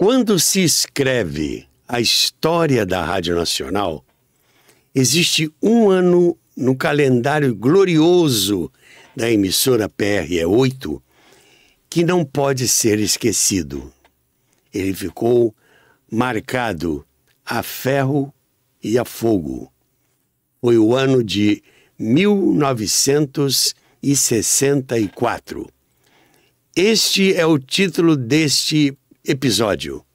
Quando se escreve a história da Rádio Nacional, existe um ano no calendário glorioso da emissora PRE8 que não pode ser esquecido. Ele ficou marcado a ferro e a fogo. Foi o ano de 1964. Este é o título deste episódio.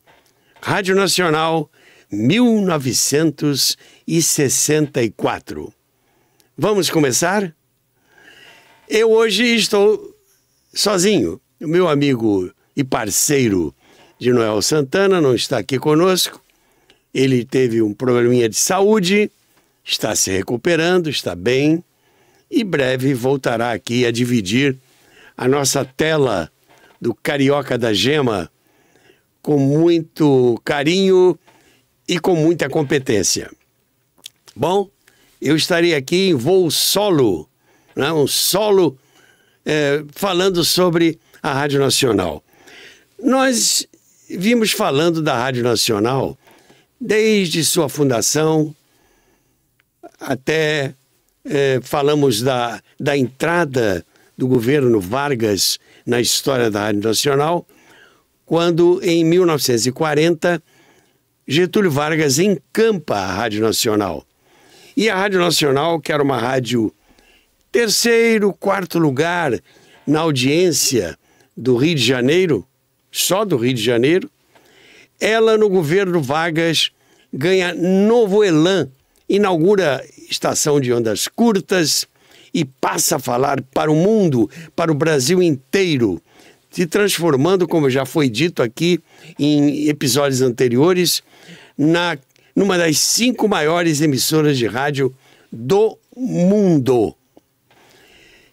Rádio Nacional 1964. Vamos começar? Eu hoje estou sozinho. O meu amigo e parceiro de Noel Santana não está aqui conosco. Ele teve um probleminha de saúde, está se recuperando, está bem e breve voltará aqui a dividir a nossa tela do Carioca da Gema com muito carinho e com muita competência. Bom, eu estarei aqui em voo solo, né? Um solo falando sobre a Rádio Nacional. Nós vimos falando da Rádio Nacional desde sua fundação até falamos da entrada do governo Vargas na história da Rádio Nacional, quando, em 1940, Getúlio Vargas encampa a Rádio Nacional. E a Rádio Nacional, que era uma rádio terceiro, quarto lugar na audiência do Rio de Janeiro, só do Rio de Janeiro, ela, no governo Vargas, ganha novo elan, inaugura estação de ondas curtas e passa a falar para o mundo, para o Brasil inteiro, se transformando, como já foi dito aqui em episódios anteriores, numa das 5 maiores emissoras de rádio do mundo.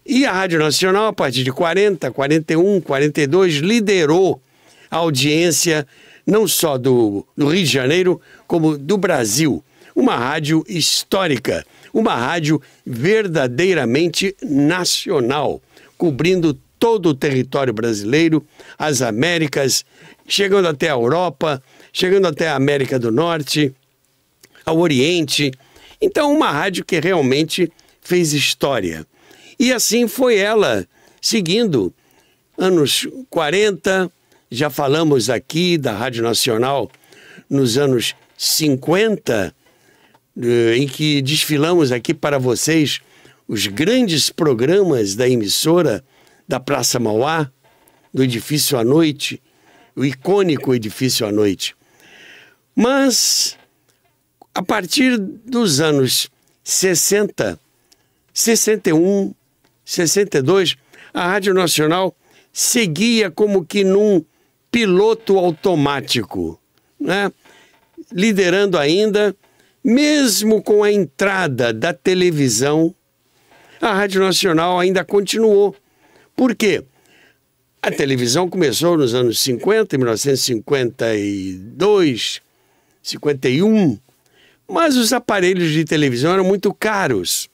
E a Rádio Nacional, a partir de 40, 41, 42, liderou a audiência não só do Rio de Janeiro, como do Brasil. Uma rádio histórica, uma rádio verdadeiramente nacional, cobrindo todo o território brasileiro, as Américas, chegando até a Europa, chegando até a América do Norte, ao Oriente. Então, uma rádio que realmente fez história. E assim foi ela, seguindo anos 40, já falamos aqui da Rádio Nacional nos anos 50, em que desfilamos aqui para vocês os grandes programas da emissora da Praça Mauá, do Edifício à Noite, o icônico Edifício à Noite. Mas, a partir dos anos 60, 61, 62, a Rádio Nacional seguia como que num piloto automático, né? Liderando ainda, mesmo com a entrada da televisão, a Rádio Nacional ainda continuou. Por quê? A televisão começou nos anos 50, 1952, 51, mas os aparelhos de televisão eram muito caros.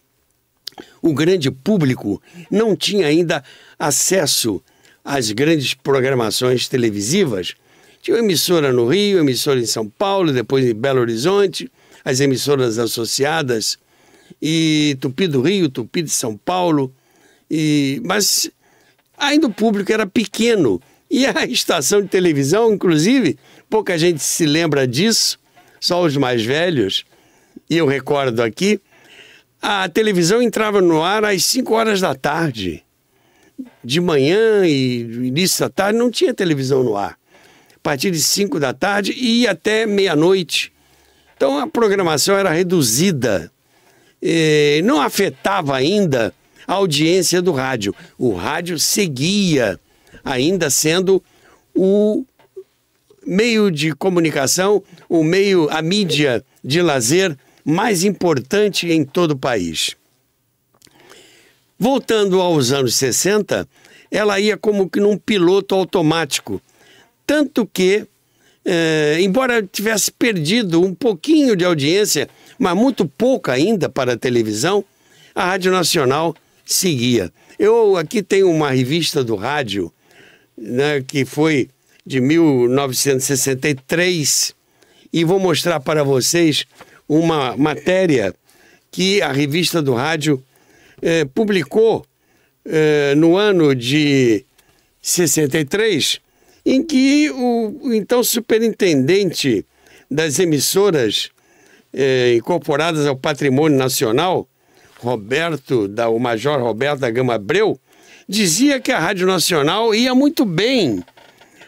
O grande público não tinha ainda acesso às grandes programações televisivas. Tinha uma emissora no Rio, emissora em São Paulo, depois em Belo Horizonte, as emissoras associadas, e Tupi do Rio, Tupi de São Paulo, mas ainda o público era pequeno. E a estação de televisão, inclusive, pouca gente se lembra disso, só os mais velhos, e eu recordo aqui, a televisão entrava no ar às 5 horas da tarde. De manhã e início da tarde não tinha televisão no ar. A partir de 5 da tarde e até meia-noite. Então a programação era reduzida. Não afetava ainda a audiência do rádio. O rádio seguia ainda sendo o meio de comunicação, a mídia de lazer mais importante em todo o país. Voltando aos anos 60, ela ia como que num piloto automático. Tanto que, embora tivesse perdido um pouquinho de audiência, mas muito pouca ainda para a televisão, a Rádio Nacional seguia. Eu aqui tenho uma revista do rádio, né, que foi de 1963, e vou mostrar para vocês uma matéria que a Revista do Rádio publicou no ano de 63, em que o então superintendente das emissoras incorporadas ao Patrimônio Nacional, o Major Roberto da Gama Abreu, dizia que a Rádio Nacional ia muito bem.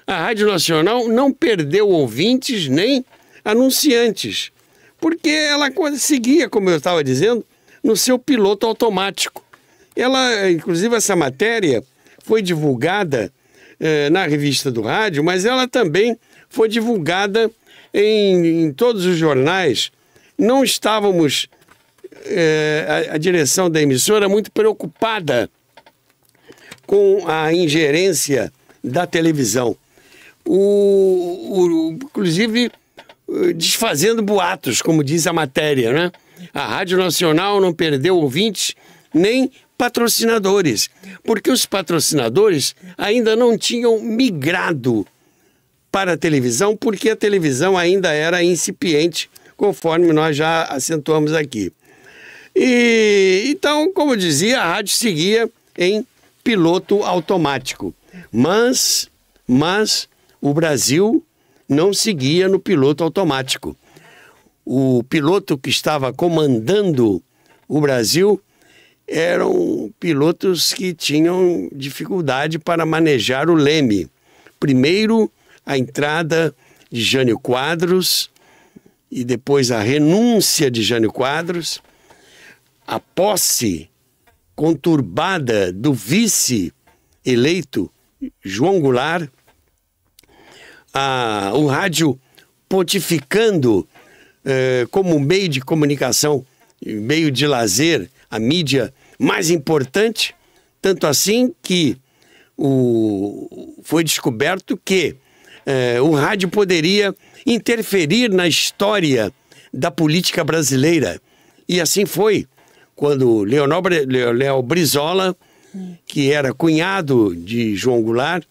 A Rádio Nacional não perdeu ouvintes nem anunciantes, porque ela seguia, como eu estava dizendo, no seu piloto automático. Inclusive, essa matéria foi divulgada na Revista do Rádio, mas ela também foi divulgada em todos os jornais. Não estávamos, a direção da emissora, muito preocupada com a ingerência da televisão. Inclusive, desfazendo boatos, como diz a matéria, né? A Rádio Nacional não perdeu ouvintes nem patrocinadores, porque os patrocinadores ainda não tinham migrado para a televisão, porque a televisão ainda era incipiente, conforme nós já acentuamos aqui. Então, como eu dizia, a rádio seguia em piloto automático, mas o Brasil não seguia no piloto automático. O piloto que estava comandando o Brasil eram pilotos que tinham dificuldade para manejar o leme. Primeiro, a entrada de Jânio Quadros e depois a renúncia de Jânio Quadros, a posse conturbada do vice eleito João Goulart, o rádio pontificando como meio de comunicação, meio de lazer, a mídia mais importante, tanto assim que foi descoberto que o rádio poderia interferir na história da política brasileira. E assim foi, quando Leonel Brizola, que era cunhado de João Goulart,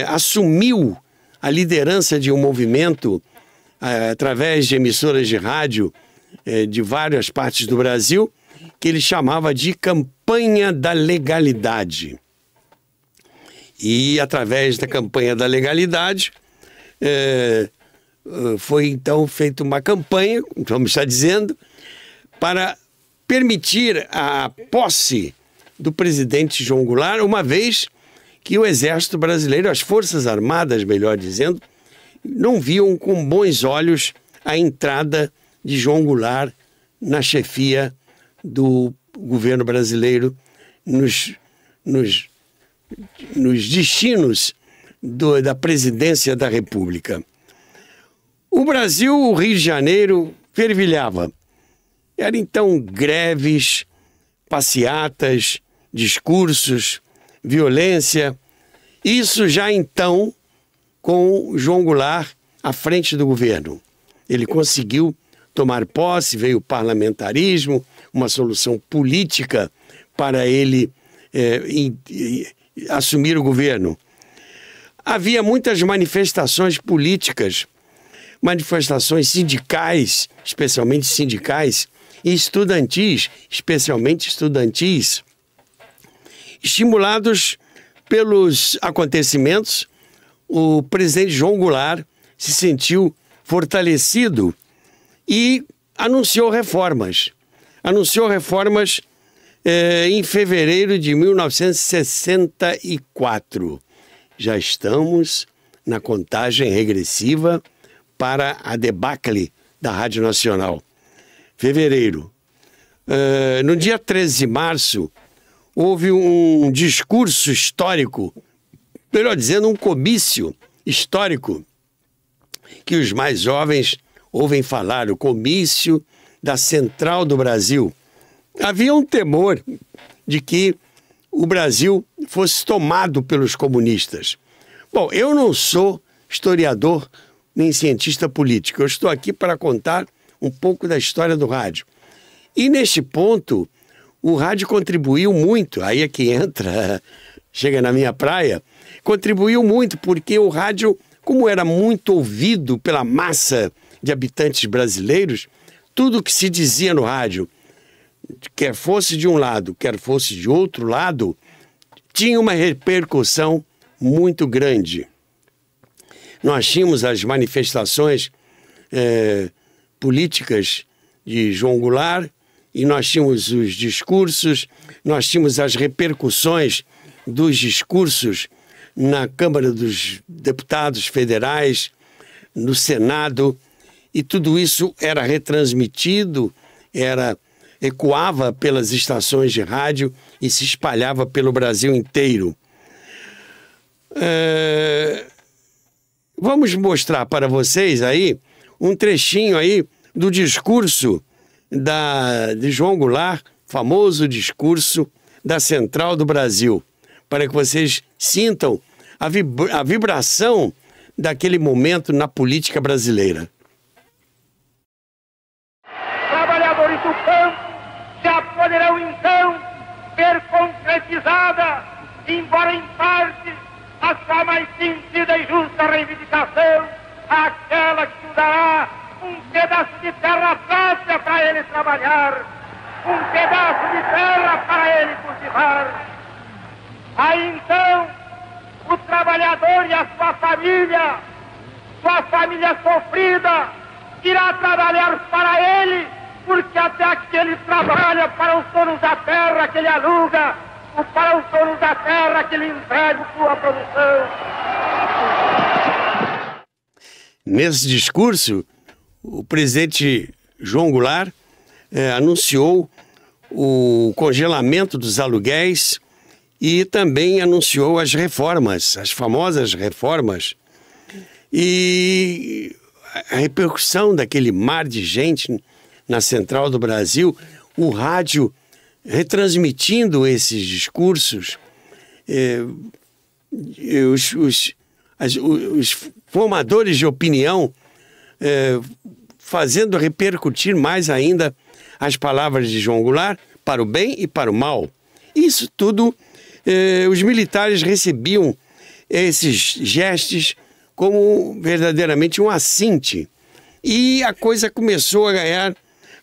assumiu a liderança de um movimento através de emissoras de rádio de várias partes do Brasil, que ele chamava de Campanha da Legalidade. E através da Campanha da Legalidade foi então feita uma campanha, como está dizendo, para permitir a posse do presidente João Goulart, uma vez que o Exército Brasileiro, as Forças Armadas, melhor dizendo, não viam com bons olhos a entrada de João Goulart na chefia do governo brasileiro, nos destinos da presidência da República. O Brasil, o Rio de Janeiro, fervilhava. Eram então greves, passeatas, discursos, violência. Isso já então com João Goulart à frente do governo. Ele conseguiu tomar posse, veio o parlamentarismo, uma solução política para ele assumir o governo. Havia muitas manifestações políticas, manifestações sindicais, especialmente sindicais, e estudantis, especialmente estudantis. Estimulados pelos acontecimentos, o presidente João Goulart se sentiu fortalecido e anunciou reformas. Anunciou reformas em fevereiro de 1964. Já estamos na contagem regressiva para a debacle da Rádio Nacional. Fevereiro. No dia 13 de março, houve um discurso histórico, melhor dizendo, um comício histórico, que os mais jovens ouvem falar, o comício da Central do Brasil. Havia um temor de que o Brasil fosse tomado pelos comunistas. Bom, eu não sou historiador nem cientista político, eu estou aqui para contar um pouco da história do rádio. E neste ponto, o rádio contribuiu muito, aí é que entra chega na minha praia, contribuiu muito, porque o rádio, como era muito ouvido pela massa de habitantes brasileiros, tudo que se dizia no rádio, quer fosse de um lado, quer fosse de outro lado, tinha uma repercussão muito grande. Nós tínhamos as manifestações políticas de João Goulart, e nós tínhamos os discursos, nós tínhamos as repercussões dos discursos na Câmara dos Deputados Federais, no Senado, e tudo isso era retransmitido, ecoava pelas estações de rádio e se espalhava pelo Brasil inteiro. Vamos mostrar para vocês aí um trechinho aí do discurso de João Goulart, famoso discurso da Central do Brasil, para que vocês sintam a vibração daquele momento na política brasileira. Trabalhadores do campo já poderão então ver concretizada, embora em parte, a sua mais sentida e justa reivindicação, aquela que dará um pedaço de terra própria para ele trabalhar, um pedaço de terra para ele cultivar. Aí então, o trabalhador e a sua família sofrida, irá trabalhar para ele, porque até aqui ele trabalha para os donos da terra que ele aluga, ou para os donos da terra que ele entrega sua produção. Nesse discurso, o presidente João Goulart anunciou o congelamento dos aluguéis e também anunciou as reformas, as famosas reformas. E a repercussão daquele mar de gente na Central do Brasil, o rádio retransmitindo esses discursos, os formadores de opinião fazendo repercutir mais ainda as palavras de João Goulart, para o bem e para o mal. Isso tudo, os militares recebiam esses gestos como verdadeiramente um assinte. E a coisa começou a ganhar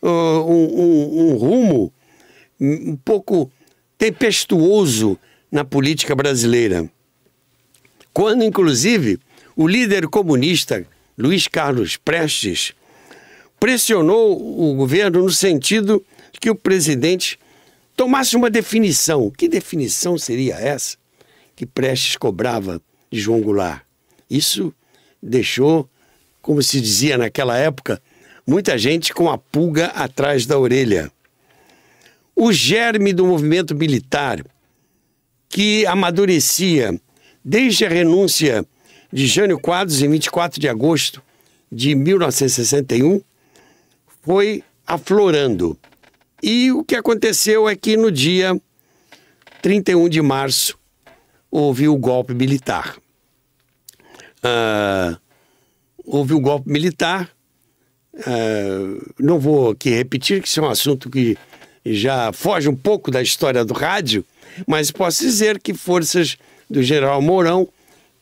um rumo um pouco tempestuoso na política brasileira. Quando, inclusive, o líder comunista Luiz Carlos Prestes pressionou o governo no sentido de que o presidente tomasse uma definição. Que definição seria essa que Prestes cobrava de João Goulart? Isso deixou, como se dizia naquela época, muita gente com a pulga atrás da orelha. O germe do movimento militar, que amadurecia desde a renúncia de Jânio Quadros em 24 de agosto de 1961, foi aflorando. E o que aconteceu é que no dia 31 de março houve o golpe militar. Houve o golpe militar, não vou aqui repetir, que isso é um assunto que já foge um pouco da história do rádio, mas posso dizer que forças do general Mourão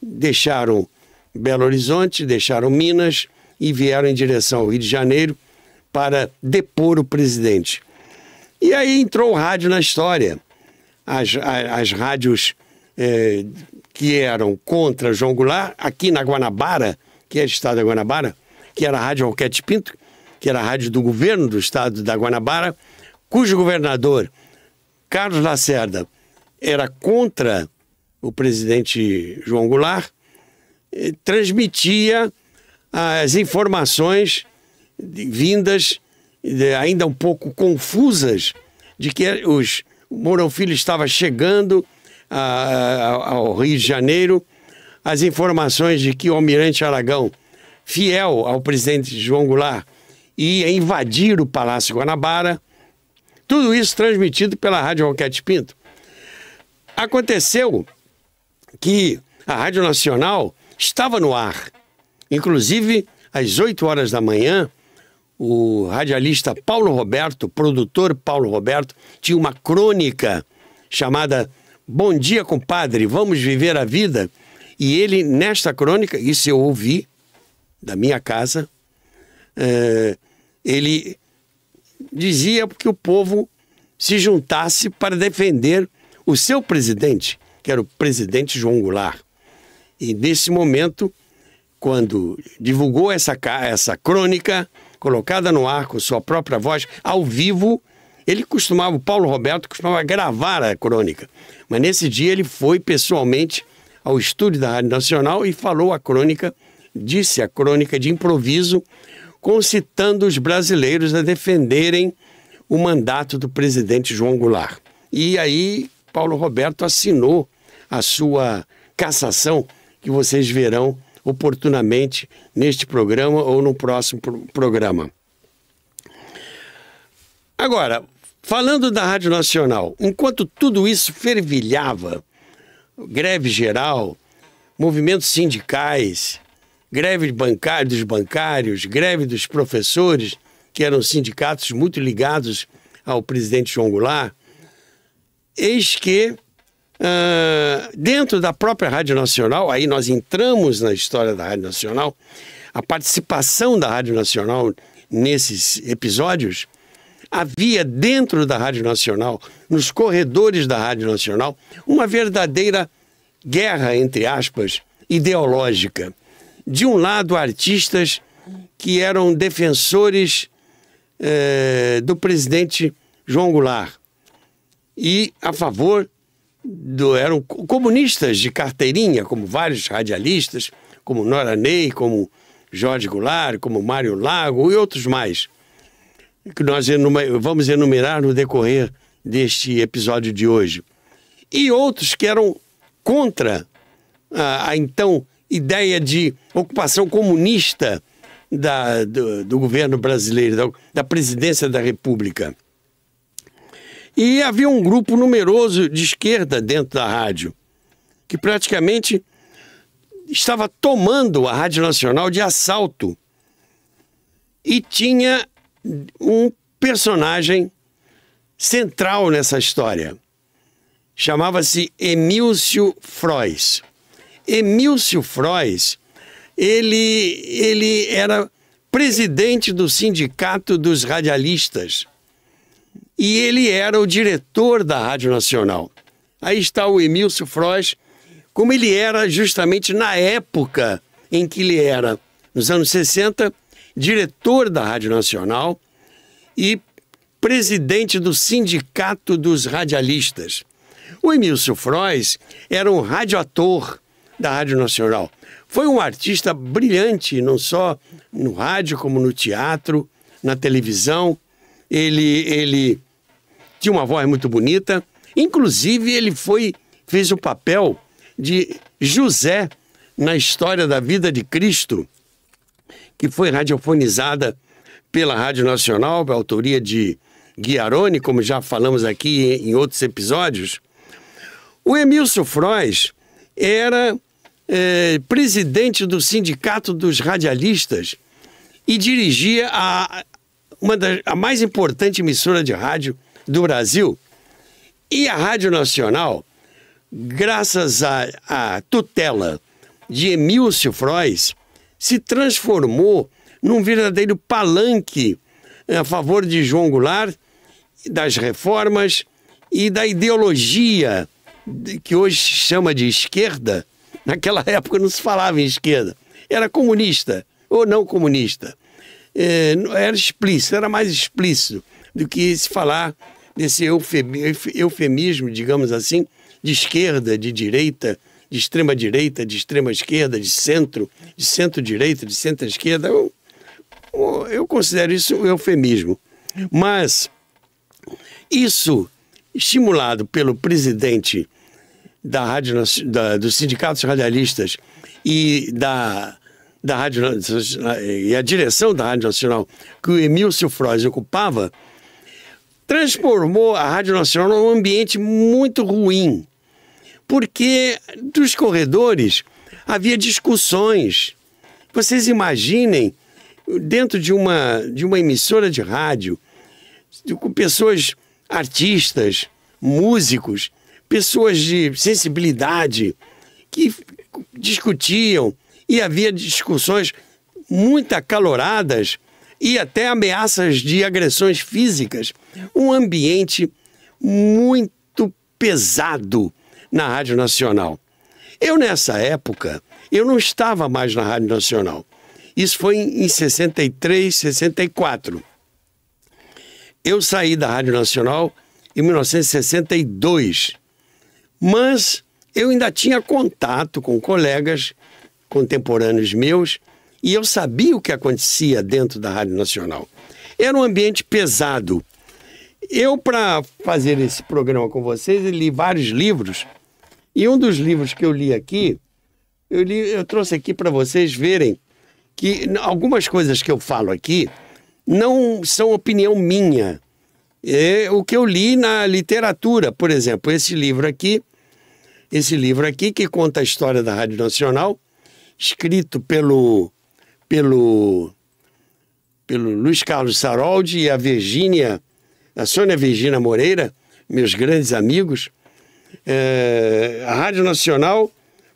deixaram Belo Horizonte, deixaram Minas e vieram em direção ao Rio de Janeiro para depor o presidente. E aí entrou o rádio na história. As rádios que eram contra João Goulart, aqui na Guanabara, que é o estado da Guanabara, que era a Rádio Roquete Pinto, que era a rádio do governo do estado da Guanabara, cujo governador, Carlos Lacerda, era contra o presidente João Goulart, transmitia as informações vindas, ainda um pouco confusas, de que o Mourão Filho estava chegando ao Rio de Janeiro, as informações de que o almirante Aragão, fiel ao presidente João Goulart, ia invadir o Palácio Guanabara, tudo isso transmitido pela Rádio Roquete Pinto. Aconteceu que a Rádio Nacional estava no ar. Inclusive, às 8 horas da manhã, o radialista Paulo Roberto, produtor Paulo Roberto, tinha uma crônica chamada Bom dia, compadre, vamos viver a vida. E ele, nesta crônica, isso eu ouvi da minha casa, ele dizia que o povo se juntasse para defender o seu presidente, que era o presidente João Goulart. E nesse momento, quando divulgou essa crônica, colocada no ar com sua própria voz, ao vivo, o Paulo Roberto costumava gravar a crônica. Mas nesse dia ele foi pessoalmente ao estúdio da Rádio Nacional e falou a crônica, disse a crônica de improviso, concitando os brasileiros a defenderem o mandato do presidente João Goulart. E aí Paulo Roberto assinou a sua cassação, que vocês verão oportunamente neste programa ou no próximo programa. Agora, falando da Rádio Nacional, enquanto tudo isso fervilhava, greve geral, movimentos sindicais, greve dos bancários, greve dos professores, que eram sindicatos muito ligados ao presidente João Goulart, eis que, dentro da própria Rádio Nacional, aí nós entramos na história da Rádio Nacional, a participação da Rádio Nacional nesses episódios, havia dentro da Rádio Nacional, nos corredores da Rádio Nacional, uma verdadeira guerra, entre aspas, ideológica. De um lado, artistas que eram defensores do presidente João Goulart e a favor eram comunistas de carteirinha, como vários radialistas, como Nora Ney, como Jorge Goulart, como Mário Lago e outros mais, que nós vamos enumerar no decorrer deste episódio de hoje. E outros que eram contra a então ideia de ocupação comunista do governo brasileiro, da presidência da República. E havia um grupo numeroso de esquerda dentro da rádio, que praticamente estava tomando a Rádio Nacional de assalto. E tinha um personagem central nessa história. Chamava-se Emílcio Frois. Emílcio Frois, ele era presidente do Sindicato dos Radialistas e ele era o diretor da Rádio Nacional. Aí está o Emílcio Frois, como ele era justamente na época em que ele era, nos anos 60, diretor da Rádio Nacional e presidente do Sindicato dos Radialistas. O Emílcio Frois era um radioator da Rádio Nacional. Foi um artista brilhante, não só no rádio, como no teatro, na televisão. Ele tinha uma voz muito bonita. Inclusive, ele fez o papel de José na História da Vida de Cristo, que foi radiofonizada pela Rádio Nacional, pela autoria de Guiarone, como já falamos aqui em outros episódios. O Emílcio Frois era presidente do Sindicato dos Radialistas e dirigia a mais importante emissora de rádio do Brasil. E a Rádio Nacional, graças à tutela de Emílcio Frois, se transformou num verdadeiro palanque a favor de João Goulart, das reformas e da ideologia que hoje se chama de esquerda. Naquela época não se falava em esquerda, era comunista ou não comunista. Era explícito, era mais explícito do que se falar desse eufemismo, digamos assim, de esquerda, de direita, de extrema-direita, de extrema-esquerda, de centro-direita, de centro-esquerda. Eu considero isso um eufemismo. Mas isso, estimulado pelo presidente da Rádio, dos Sindicatos Radialistas e e a direção da Rádio Nacional, que o Emílcio Frois ocupava, transformou a Rádio Nacional num ambiente muito ruim, porque dos corredores havia discussões. Vocês imaginem, dentro de uma emissora de rádio, com pessoas, artistas, músicos, pessoas de sensibilidade que discutiam e havia discussões muito acaloradas e até ameaças de agressões físicas. Um ambiente muito pesado na Rádio Nacional. Eu, nessa época, eu não estava mais na Rádio Nacional. Isso foi em 63, 64. Eu saí da Rádio Nacional em 1962, mas eu ainda tinha contato com colegas contemporâneos meus e eu sabia o que acontecia dentro da Rádio Nacional. Era um ambiente pesado. Eu, para fazer esse programa com vocês, li vários livros, e um dos livros que eu li aqui, eu trouxe aqui para vocês verem que algumas coisas que eu falo aqui não são opinião minha. É o que eu li na literatura. Por exemplo, esse livro aqui que conta a história da Rádio Nacional, escrito pelo Luiz Carlos Saroldi e a Sônia Virgínia Moreira, meus grandes amigos. A Rádio Nacional,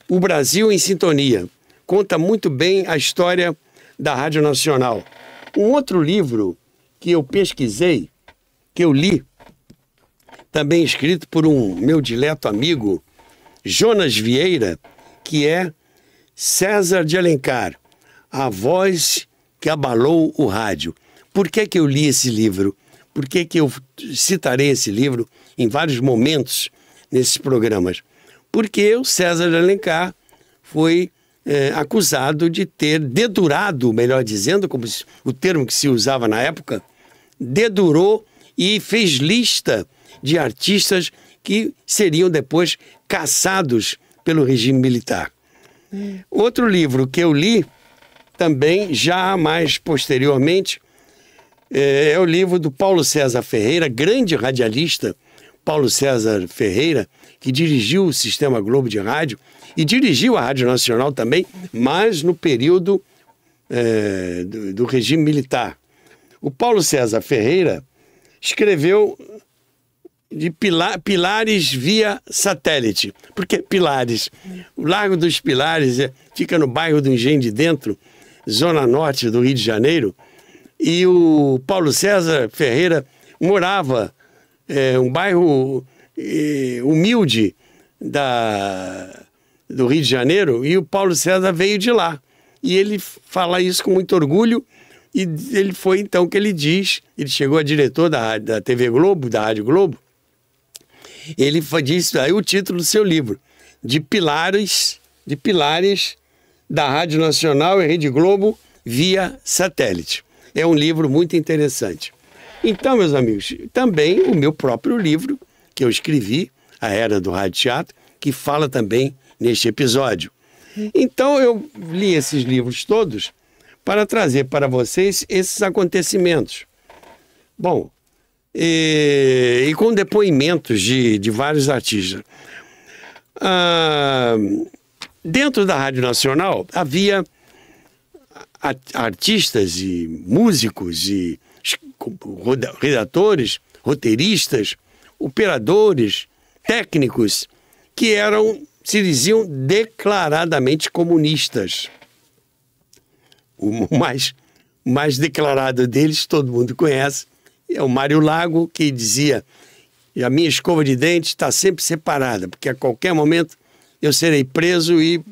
o Brasil em Sintonia. Conta muito bem a história da Rádio Nacional. Um outro livro que eu pesquisei, que eu li, também escrito por um meu dileto amigo, Jonas Vieira, que é César de Alencar, A Voz que Abalou o Rádio. Por que eu li esse livro? Por que eu citarei esse livro em vários momentos nesses programas? Porque o César de Alencar foi acusado de ter dedurado, melhor dizendo, como o termo que se usava na época, dedurou e fez lista de artistas que seriam depois caçados pelo regime militar. Outro livro que eu li, também já mais posteriormente, é o livro do Paulo César Ferreira, grande radialista, Paulo César Ferreira, que dirigiu o Sistema Globo de Rádio e dirigiu a Rádio Nacional também, mas no período do regime militar. O Paulo César Ferreira escreveu de Pilares via satélite. Por que Pilares? O Largo dos Pilares fica no bairro do Engenho de Dentro, zona norte do Rio de Janeiro, e o Paulo César Ferreira morava um bairro humilde do Rio de Janeiro, e o Paulo César veio de lá. E ele fala isso com muito orgulho, e ele foi então que ele diz, ele chegou a diretor da TV Globo, da Rádio Globo, ele disse aí o título do seu livro, de Pilares da Rádio Nacional e Rede Globo via satélite. É um livro muito interessante. Então, meus amigos, também o meu próprio livro, que eu escrevi, A Era do Rádio Teatro, que fala também neste episódio. Então, eu li esses livros todos para trazer para vocês esses acontecimentos. Bom, e com depoimentos de vários artistas. Dentro da Rádio Nacional havia artistas e músicos e redatores, roteiristas, operadores, técnicos que se diziam declaradamente comunistas. O mais declarado deles, todo mundo conhece, é o Mário Lago, que dizia: a minha escova de dente está sempre separada, porque a qualquer momento eu serei preso e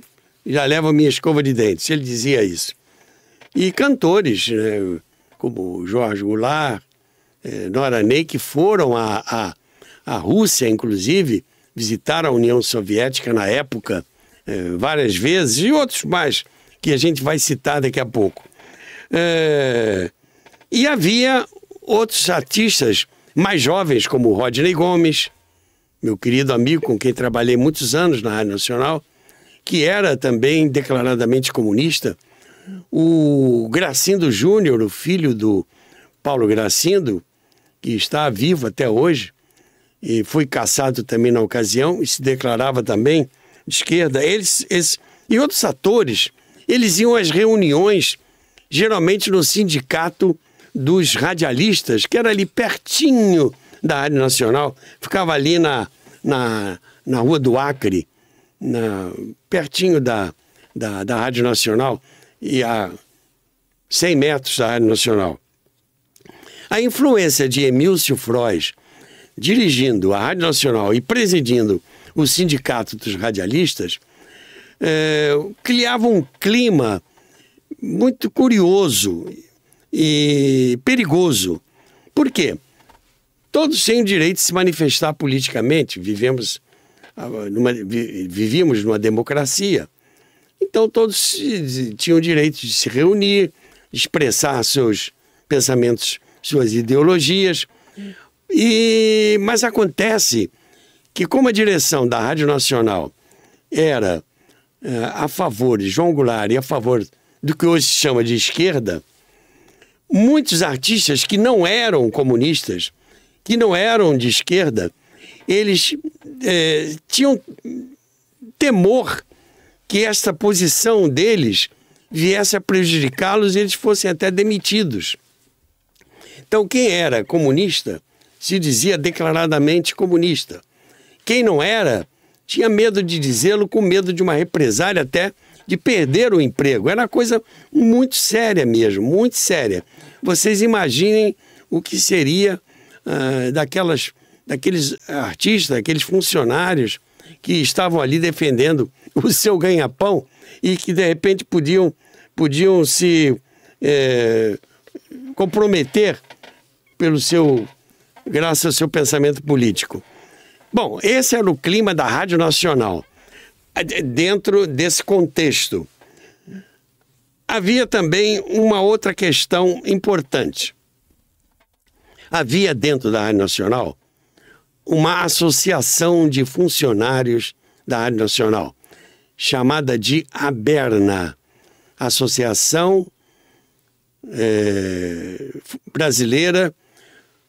já levo a minha escova de dentes. Ele dizia isso. E cantores, né, como Jorge Goulart, Nora Ney, que foram à Rússia, inclusive, visitaram a União Soviética na época várias vezes, e outros mais, que a gente vai citar daqui a pouco. E havia outros artistas mais jovens, como Rodney Gomes, meu querido amigo com quem trabalhei muitos anos na Rádio Nacional, que era também declaradamente comunista. O Gracindo Júnior, o filho do Paulo Gracindo, que está vivo até hoje, e foi caçado também na ocasião, e se declarava também de esquerda. Eles e outros atores, eles iam às reuniões, geralmente no sindicato dos radialistas, que era ali pertinho da Rádio Nacional, ficava ali na Rua do Acre, pertinho da Rádio Nacional, e a 100 metros da Rádio Nacional. A influência de Emílcio Frois, dirigindo a Rádio Nacional e presidindo o Sindicato dos Radialistas, criava um clima muito curioso e perigoso. Por quê? Todos têm o direito de se manifestar politicamente, vivíamos numa democracia, então todos tinham o direito de se reunir, expressar seus pensamentos, suas ideologias, mas acontece que, como a direção da Rádio Nacional era a favor de João Goulart e a favor do que hoje se chama de esquerda, muitos artistas que não eram comunistas, que não eram de esquerda, eles tinham temor que esta posição deles viesse a prejudicá-los e eles fossem até demitidos. Então, quem era comunista se dizia declaradamente comunista. Quem não era, tinha medo de dizê-lo, com medo de uma represália, até de perder o emprego. Era uma coisa muito séria mesmo, muito séria. Vocês imaginem o que seria daqueles artistas, daqueles funcionários que estavam ali defendendo o seu ganha-pão e que, de repente, podiam se comprometer graças ao seu pensamento político. Bom, esse era o clima da Rádio Nacional. Dentro desse contexto, havia também uma outra questão importante. Havia dentro da Rádio Nacional uma associação de funcionários da Rádio Nacional, chamada de ABERNA, Associação Brasileira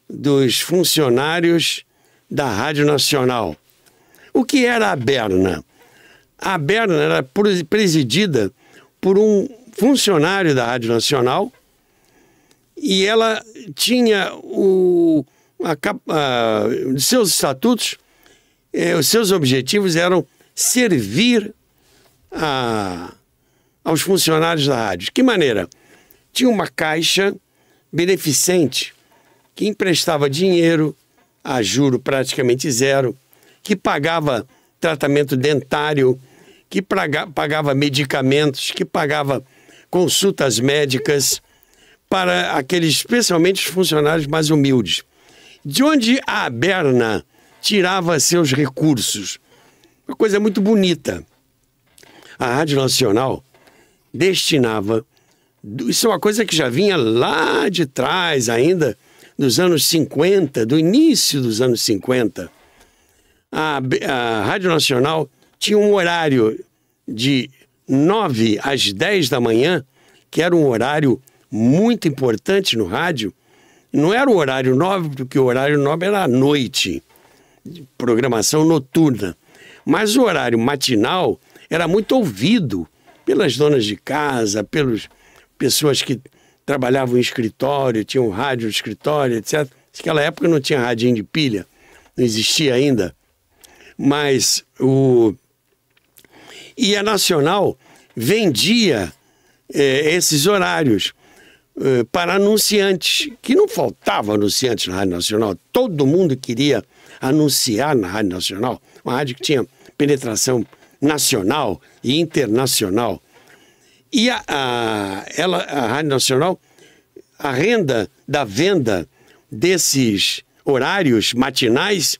dos Funcionários da Rádio Nacional. O que era a ABERNA? A ABERNA era presidida por um funcionário da Rádio Nacional e ela tinha os seus estatutos, os seus objetivos eram servir aos funcionários da rádio. De que maneira? Tinha uma caixa beneficente que emprestava dinheiro a juro praticamente zero, que pagava tratamento dentário, que pagava medicamentos, que pagava consultas médicas para aqueles, especialmente os funcionários mais humildes. De onde a ABERNA tirava seus recursos? Uma coisa muito bonita. A Rádio Nacional destinava, isso é uma coisa que já vinha lá de trás ainda, dos anos 50, do início dos anos 50, a Rádio Nacional tinha um horário de 9 às 10 da manhã, que era um horário muito importante no rádio. Não era o horário 9, porque o horário 9 era à noite, programação noturna. Mas o horário matinal era muito ouvido pelas donas de casa, pelas pessoas que trabalhavam em escritório, tinham rádio no escritório, etc. Naquela época não tinha radinho de pilha, não existia ainda. Mas E a Nacional vendia esses horários para anunciantes, que não faltava anunciantes na Rádio Nacional. Todo mundo queria anunciar na Rádio Nacional, uma rádio que tinha penetração nacional e internacional. E a Rádio Nacional, a renda da venda desses horários matinais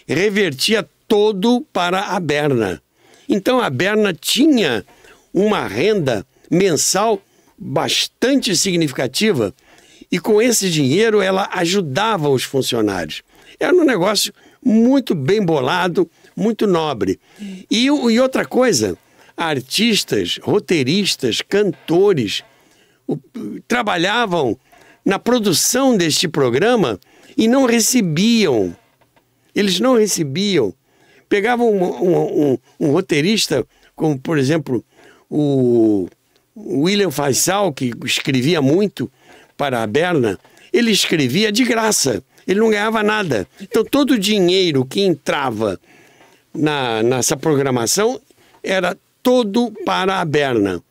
revertia todo para a ABERNA. Então a ABERNA tinha uma renda mensal bastante significativa e com esse dinheiro ela ajudava os funcionários. Era um negócio muito bem bolado, muito nobre. E outra coisa, artistas, roteiristas, cantores trabalhavam na produção deste programa e não recebiam. Eles não recebiam. Pegavam um roteirista, como por exemplo o William Faisal, que escrevia muito para a ABERNA, ele escrevia de graça, ele não ganhava nada. Então todo o dinheiro que entrava nessa programação era todo para a Berna,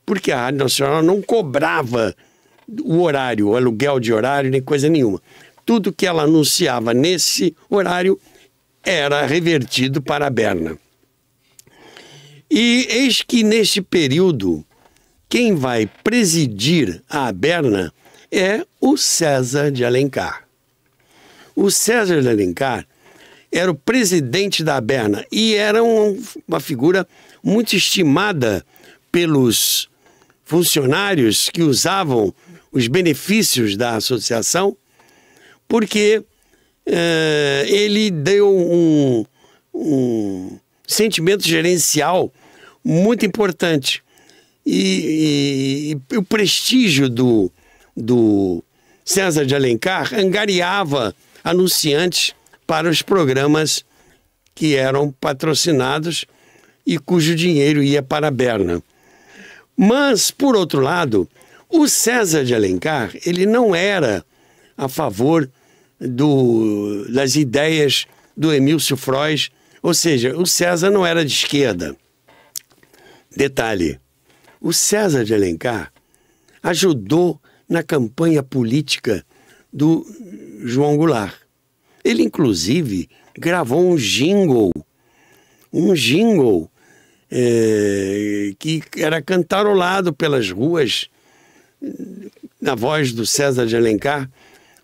porque a Rádio Nacional não cobrava o horário, o aluguel de horário, nem coisa nenhuma. Tudo que ela anunciava nesse horário era revertido para a Berna. E eis que neste período, quem vai presidir a Berna é o César de Alencar. O César de Alencar era o presidente da Berna e era uma figura muito estimada pelos funcionários que usavam os benefícios da associação, porque ele deu um sentimento gerencial muito importante. E o prestígio do César de Alencar angariava anunciantes para os programas que eram patrocinados e cujo dinheiro ia para a Berna. Mas, por outro lado, o César de Alencar, ele não era a favor das ideias do Emílcio Frois, ou seja, o César não era de esquerda. Detalhe, o César de Alencar ajudou na campanha política do João Goulart. Ele, inclusive, gravou um jingle que era cantarolado pelas ruas na voz do César de Alencar.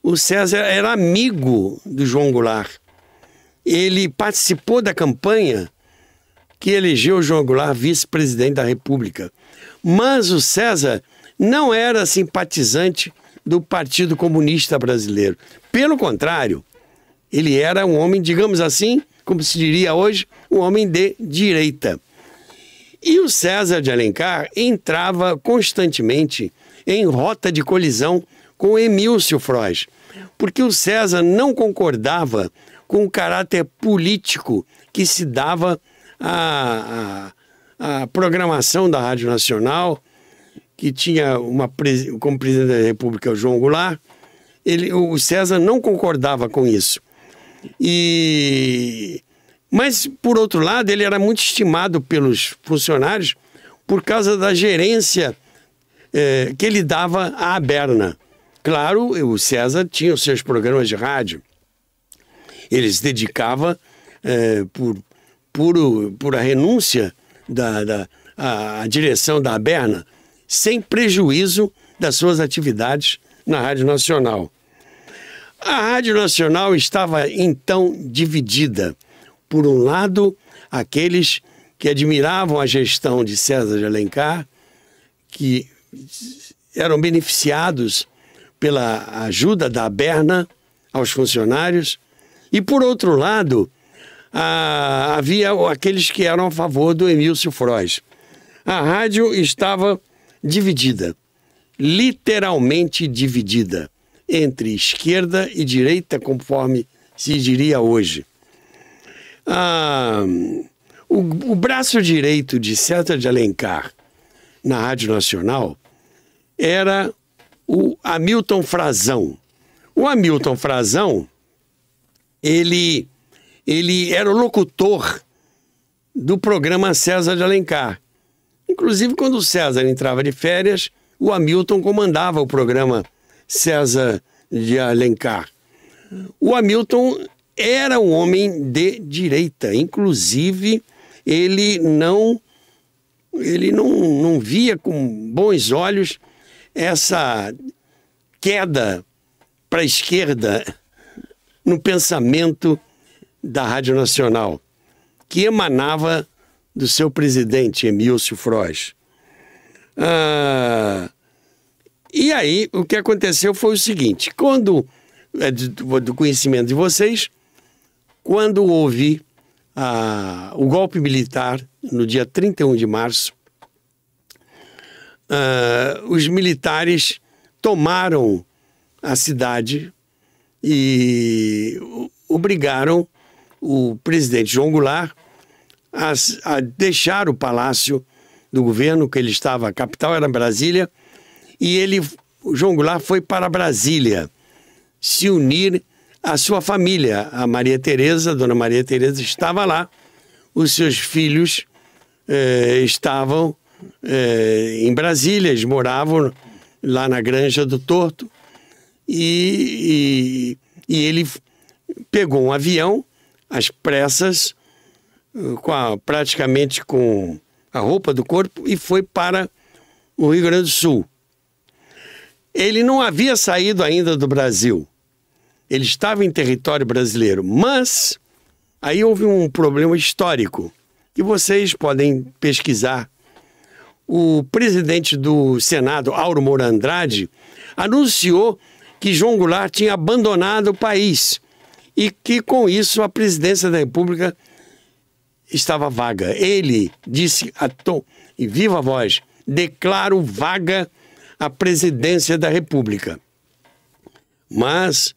O César era amigo do João Goulart. Ele participou da campanha que elegeu o João Goulart vice-presidente da República. Mas o César não era simpatizante do Partido Comunista Brasileiro. Pelo contrário, ele era um homem, digamos assim, como se diria hoje, um homem de direita. E o César de Alencar entrava constantemente em rota de colisão com Emílcio Frois, porque o César não concordava com o caráter político que se dava à programação da Rádio Nacional, que tinha como presidente da República o João Goulart. O César não concordava com isso. Mas, por outro lado, ele era muito estimado pelos funcionários por causa da gerência que ele dava à Berna. Claro, o César tinha os seus programas de rádio. Ele se dedicava por a renúncia à direção da Berna, sem prejuízo das suas atividades na Rádio Nacional. A Rádio Nacional estava, então, dividida. Por um lado, aqueles que admiravam a gestão de César de Alencar, que eram beneficiados pela ajuda da Berna aos funcionários, e, por outro lado, havia aqueles que eram a favor do Emílcio Frois. A rádio estava dividida, literalmente dividida, entre esquerda e direita, conforme se diria hoje. O braço direito de César de Alencar na Rádio Nacional era o Hamilton Frazão. O Hamilton Frazão, ele era o locutor do programa César de Alencar. Inclusive, quando o César entrava de férias, o Hamilton comandava o programa César de Alencar. O Hamilton era um homem de direita. Inclusive, ele não via com bons olhos essa queda para a esquerda no pensamento da Rádio Nacional, que emanava do seu presidente, Emílcio Frois. E aí, o que aconteceu foi o seguinte: do conhecimento de vocês, quando houve o golpe militar, no dia 31 de março, os militares tomaram a cidade e obrigaram o presidente João Goulart a deixar o palácio do governo, que ele estava, a capital era Brasília, e o João Goulart foi para Brasília se unir à sua família. A Maria Tereza, a dona Maria Tereza, estava lá os seus filhos estavam em Brasília, eles moravam lá na Granja do Torto, e ele pegou um avião às pressas, praticamente com a roupa do corpo, e foi para o Rio Grande do Sul. Ele não havia saído ainda do Brasil, ele estava em território brasileiro, mas aí houve um problema histórico que vocês podem pesquisar. O presidente do Senado, Auro Moura Andrade, anunciou que João Goulart tinha abandonado o país e que, com isso, a presidência da República estava vaga. Ele disse em viva voz: declaro vaga a presidência da República. Mas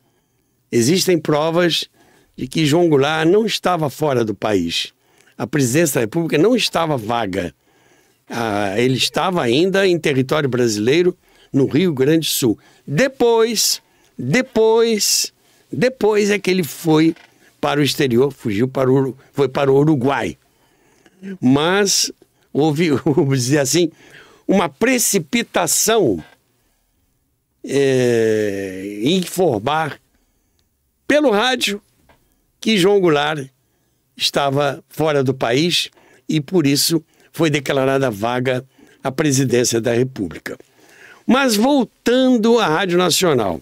existem provas de que João Goulart não estava fora do país. A presidência da República não estava vaga. Ele estava ainda em território brasileiro, no Rio Grande do Sul. Depois é que ele foi para o exterior, foi para o Uruguai. Mas houve, vamos dizer assim, uma precipitação em informar pelo rádio que João Goulart estava fora do país e, por isso, foi declarada vaga a presidência da República. Mas voltando à Rádio Nacional,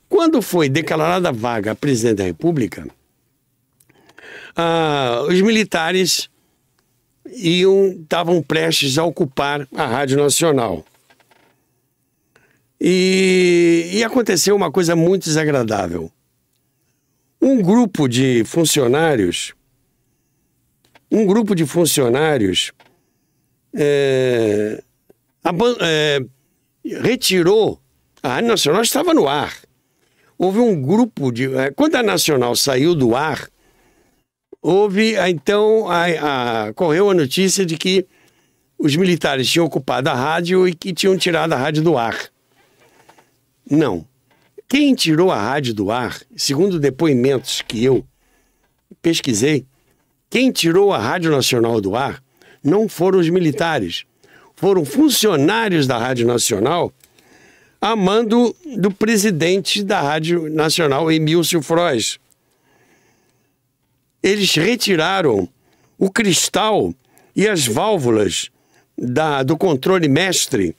quando foi declarada vaga a presidência da República, os militares estavam prestes a ocupar a Rádio Nacional. E aconteceu uma coisa muito desagradável. Um grupo de funcionários retirou. A Rádio Nacional estava no ar. Houve um grupo de... Quando a Nacional saiu do ar, correu a notícia de que os militares tinham ocupado a rádio e que tinham tirado a rádio do ar. Não. Quem tirou a rádio do ar, segundo depoimentos que eu pesquisei, quem tirou a Rádio Nacional do ar não foram os militares, foram funcionários da Rádio Nacional, a mando do presidente da Rádio Nacional, Emílcio Frois. Eles retiraram o cristal e as válvulas do controle mestre,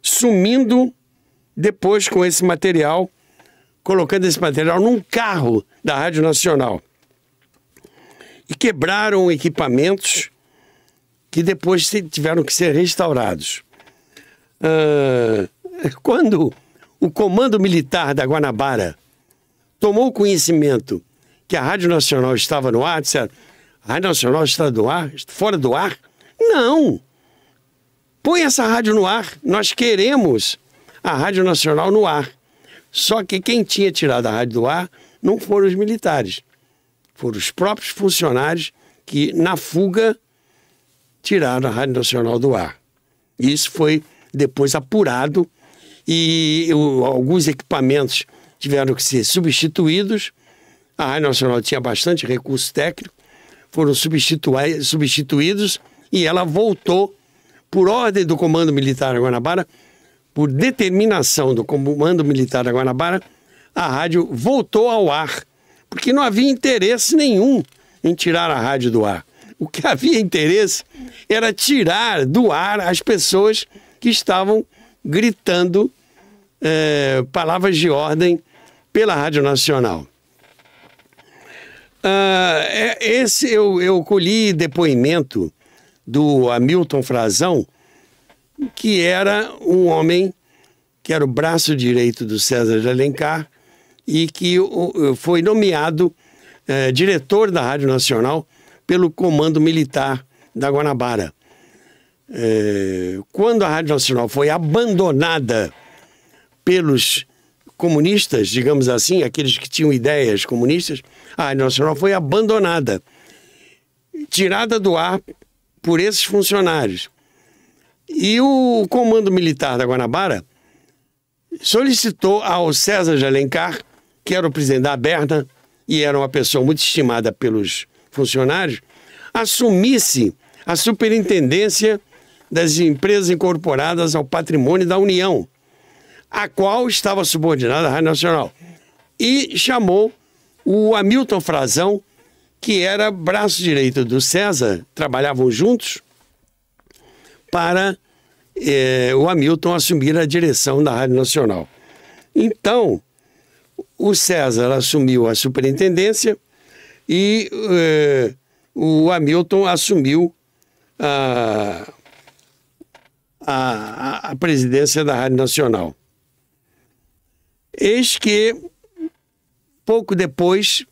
sumindo depois com esse material, colocando esse material num carro da Rádio Nacional. E quebraram equipamentos que depois tiveram que ser restaurados. Quando o Comando Militar da Guanabara tomou conhecimento que a Rádio Nacional estava no ar, disseram: a Rádio Nacional está fora do ar? Não! Põe essa rádio no ar, nós queremos a Rádio Nacional no ar. Só que quem tinha tirado a rádio do ar não foram os militares. Foram os próprios funcionários que, na fuga, tiraram a Rádio Nacional do ar. Isso foi depois apurado e alguns equipamentos tiveram que ser substituídos. A Rádio Nacional tinha bastante recurso técnico, foram substituídos e ela voltou, por ordem do Comando Militar da Guanabara, por determinação do Comando Militar da Guanabara, a rádio voltou ao ar, porque não havia interesse nenhum em tirar a rádio do ar. O que havia interesse era tirar do ar as pessoas que estavam gritando palavras de ordem pela Rádio Nacional. Eu colhi depoimento do Hamilton Frazão, que era um homem que era o braço direito do César de Alencar e que foi nomeado diretor da Rádio Nacional pelo Comando Militar da Guanabara. Quando a Rádio Nacional foi abandonada pelos comunistas, digamos assim, aqueles que tinham ideias comunistas, a Rádio Nacional foi abandonada, tirada do ar por esses funcionários. E o Comando Militar da Guanabara solicitou ao César de Alencar, que era o presidente da Aberna e era uma pessoa muito estimada pelos funcionários, assumisse a superintendência das empresas incorporadas ao patrimônio da União, a qual estava subordinada à Rádio Nacional. E chamou o Hamilton Frazão, que era braço direito do César, trabalhavam juntos, para o Hamilton assumir a direção da Rádio Nacional. Então, o César assumiu a superintendência e o Hamilton assumiu a presidência da Rádio Nacional. Eis que, pouco depois,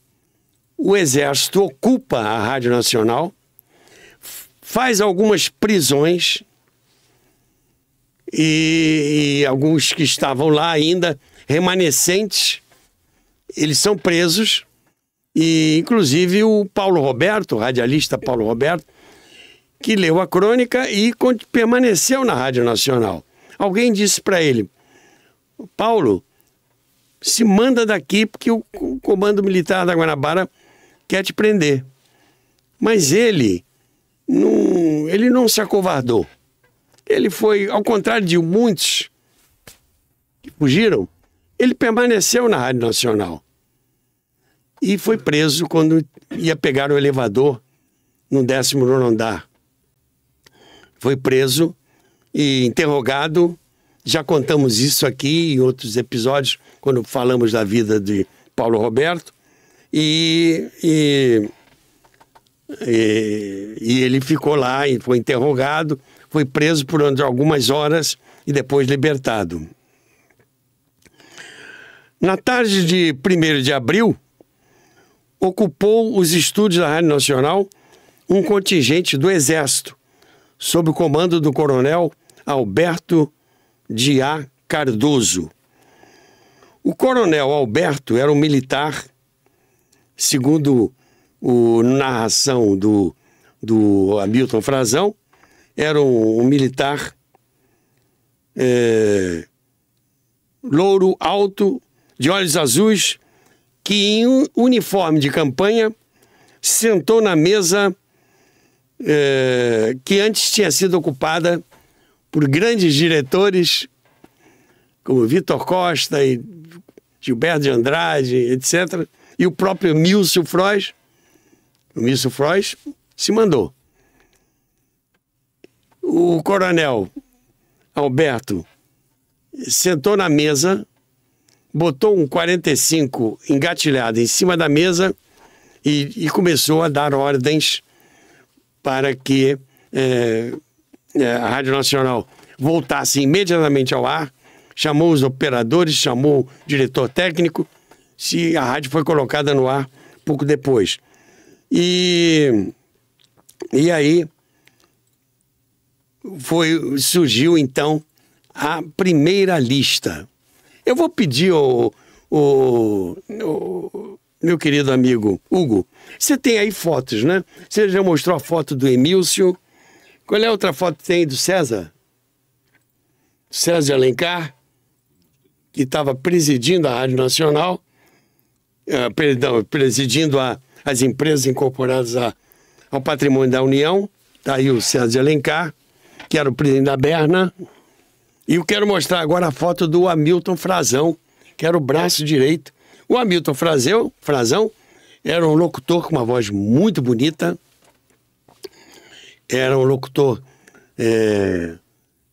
o Exército ocupa a Rádio Nacional, faz algumas prisões e alguns que estavam lá ainda, remanescentes, eles são presos, e inclusive o Paulo Roberto, o radialista Paulo Roberto, que leu a crônica e permaneceu na Rádio Nacional. Alguém disse para ele: Paulo, se manda daqui porque o Comando Militar da Guanabara quer te prender. Mas ele não se acovardou. Ele foi, ao contrário de muitos que fugiram, ele permaneceu na Rádio Nacional. E foi preso quando ia pegar o elevador no 19º andar. Foi preso e interrogado. Já contamos isso aqui em outros episódios, quando falamos da vida de Paulo Roberto. E ele ficou lá e foi interrogado, foi preso por algumas horas e depois libertado. Na tarde de 1º de abril, ocupou os estúdios da Rádio Nacional um contingente do Exército, sob o comando do coronel Alberto de A. Cardoso. O coronel Alberto era um militar, segundo a narração do Hamilton Frazão, era um militar louro, alto, de olhos azuis, que em uniforme de campanha sentou na mesa que antes tinha sido ocupada por grandes diretores como Vitor Costa e Gilberto de Andrade, etc., e o próprio Mílcio Frois. O Mílcio Frois se mandou. O coronel Alberto sentou na mesa, botou um 45 engatilhado em cima da mesa e começou a dar ordens para que a Rádio Nacional voltasse imediatamente ao ar, chamou os operadores, chamou o diretor técnico, se a rádio foi colocada no ar pouco depois. E aí surgiu então a primeira lista. Eu vou pedir ao meu querido amigo Hugo, você tem aí fotos, né? Você já mostrou a foto do Emílcio. Qual é a outra foto que tem aí do César? César de Alencar, que estava presidindo a Rádio Nacional, presidindo as empresas incorporadas ao patrimônio da União. Está aí o César de Alencar, que era o presidente da Berna. E eu quero mostrar agora a foto do Hamilton Frazão, que era o braço direito. O Hamilton Frazão era um locutor com uma voz muito bonita. Era um locutor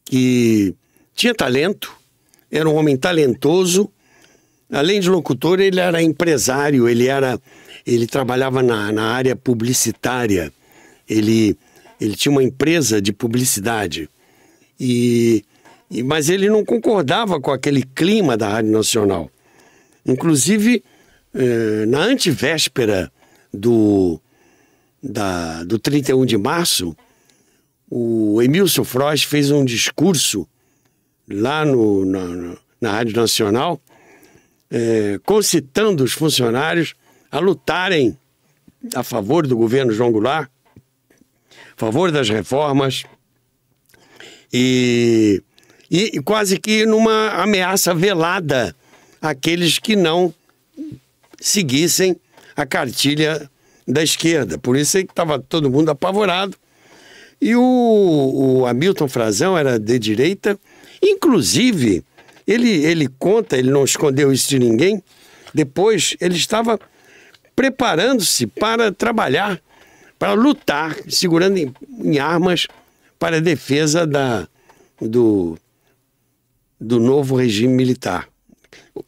que tinha talento, era um homem talentoso. Além de locutor, ele era empresário, ele trabalhava na área publicitária. Ele tinha uma empresa de publicidade. Mas ele não concordava com aquele clima da Rádio Nacional. Inclusive, na antevéspera do 31 de março, o Emílcio Frois fez um discurso lá na Rádio Nacional, concitando os funcionários a lutarem a favor do governo João Goulart, a favor das reformas, e quase que numa ameaça velada àqueles que não seguissem a cartilha da esquerda. Por isso é que estava todo mundo apavorado. E o Hamilton Frazão era de direita. Inclusive, ele conta, ele não escondeu isso de ninguém, depois ele estava preparando-se para trabalhar, para lutar, segurando em armas para a defesa do novo regime militar.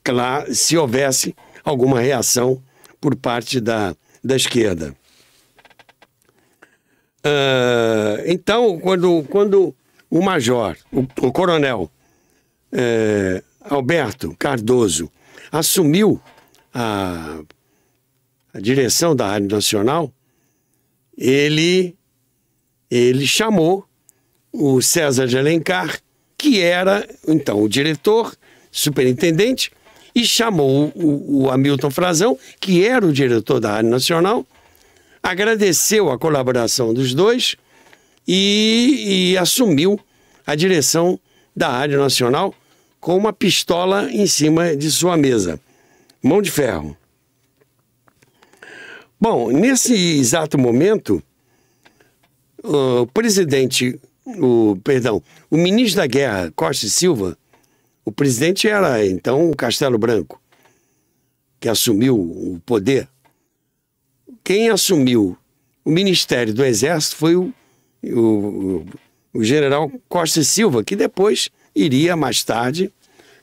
Claro, se houvesse alguma reação por parte da esquerda. Então, quando o major, o coronel Alberto Cardoso assumiu a direção da Rádio Nacional, ele chamou o César de Alencar, que era, então, o diretor, superintendente, e chamou o Hamilton Frazão, que era o diretor da Rádio Nacional, agradeceu a colaboração dos dois e assumiu a direção da Rádio Nacional com uma pistola em cima de sua mesa. Mão de ferro. Bom, nesse exato momento, o ministro da Guerra, Costa e Silva, o presidente era, então, o Castelo Branco, que assumiu o poder. Quem assumiu o Ministério do Exército foi o general Costa e Silva, que depois iria, mais tarde,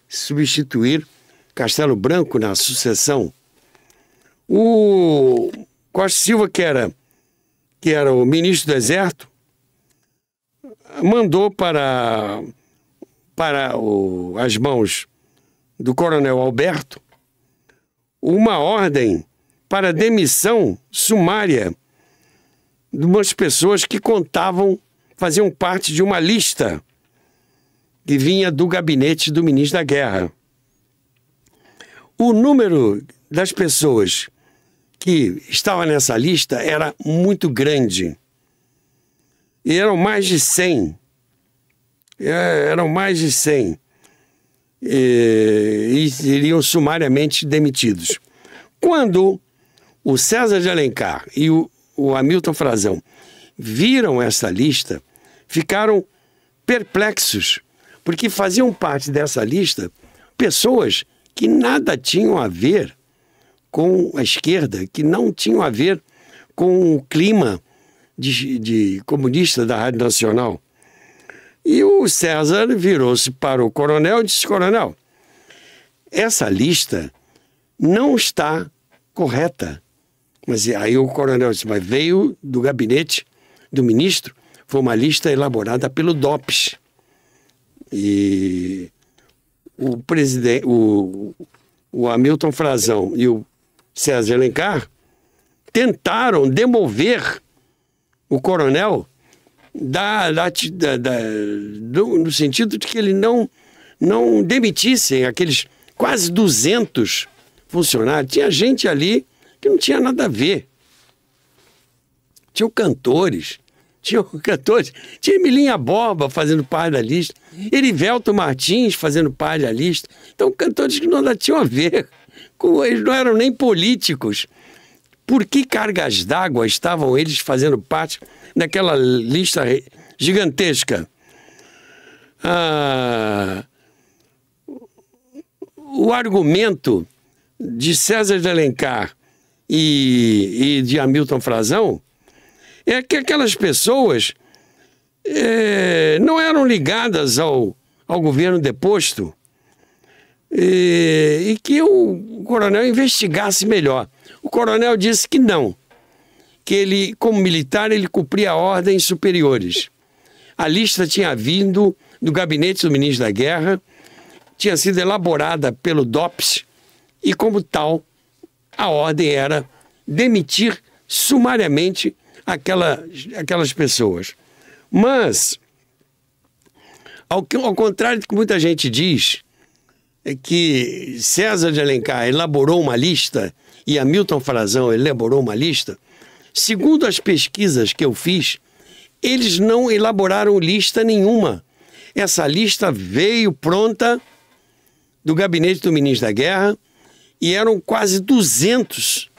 substituir Castelo Branco na sucessão. O Costa e Silva, que era o ministro do Exército, mandou para as mãos do coronel Alberto uma ordem para demissão sumária de umas pessoas que faziam parte de uma lista que vinha do gabinete do ministro da Guerra. O número das pessoas que estavam nessa lista era muito grande. E eram mais de 100. E seriam sumariamente demitidos. Quando o César de Alencar e o Hamilton Frazão viram essa lista, ficaram perplexos, porque faziam parte dessa lista pessoas que nada tinham a ver com a esquerda, que não tinham a ver com o clima de comunista da Rádio Nacional. E o César virou-se para o coronel e disse: coronel, essa lista não está correta. Mas aí o coronel disse: mas veio do gabinete do ministro, foi uma lista elaborada pelo DOPS. E o Hamilton Frazão e o César de Alencar tentaram demover o coronel no sentido de que ele não demitissem aqueles quase 200 funcionários. Tinha gente ali que não tinha nada a ver. Tinha cantores, tinha Emilinha Borba fazendo parte da lista, Erivelto Martins fazendo parte da lista. Então, cantores que não tinham a ver, eles não eram nem políticos. Por que cargas d'água estavam eles fazendo parte daquela lista gigantesca? O argumento de César de Alencar e de Hamilton Frazão é que aquelas pessoas não eram ligadas ao governo deposto e que o coronel investigasse melhor. O coronel disse que não, que ele, como militar, ele cumpria ordens superiores. A lista tinha vindo do gabinete do ministro da Guerra, tinha sido elaborada pelo DOPS e, como tal, a ordem era demitir sumariamente aquelas pessoas. Mas, ao contrário do que muita gente diz, é que César de Alencar elaborou uma lista e Hamilton Frazão elaborou uma lista, segundo as pesquisas que eu fiz, eles não elaboraram lista nenhuma. Essa lista veio pronta do gabinete do ministro da Guerra e eram quase 200